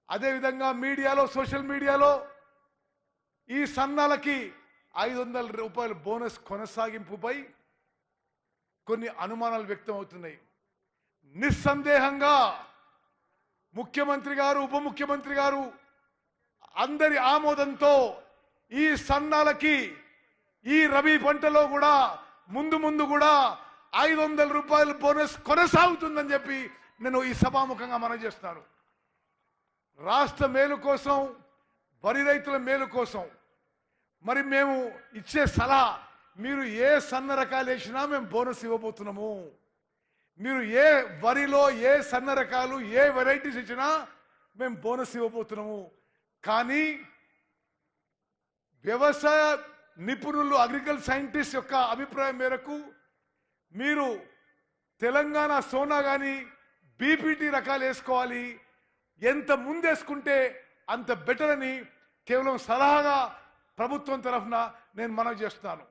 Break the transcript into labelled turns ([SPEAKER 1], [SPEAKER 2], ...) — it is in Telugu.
[SPEAKER 1] అదేవిధంగా మీడియాలో సోషల్ మీడియాలో ఈ సన్నాలకి 500 రూపాయల బోనస్ కొనసాగింపుపై కొన్ని అనుమానాలు వ్యక్తం అవుతున్నాయి. నిస్సందేహంగా ముఖ్యమంత్రి గారు, ఉప ముఖ్యమంత్రి గారు అందరి ఆమోదంతో ఈ సన్నాలకి ఈ రబీ పంటలో కూడా ముందు కూడా 500 రూపాయల బోనస్ కొనసాగుతుందని చెప్పి నేను ఈ సభాముఖంగా మనవి చేస్తున్నాను. రాష్ట్ర మేలు కోసం, వరి రైతుల మేలు కోసం మరి మేము ఇచ్చే సలహా, మీరు ఏ సన్న రకాలు వేసినా మేము బోనస్ ఇవ్వబోతున్నాము. మీరు ఏ వరిలో ఏ సన్న రకాలు ఏ వెరైటీస్ ఇచ్చినా మేము బోనస్ ఇవ్వబోతున్నాము. కానీ వ్యవసాయ నిపుణులు, అగ్రికల్చర్ సైంటిస్ట్ యొక్క అభిప్రాయం మేరకు మీరు తెలంగాణ సోనా కానీ బీపీటీ రకాలు వేసుకోవాలి, ఎంత ముందేసుకుంటే అంత బెటర్ అని కేవలం సలహాగా ప్రభుత్వం తరఫున నేను మనవి చేస్తున్నాను.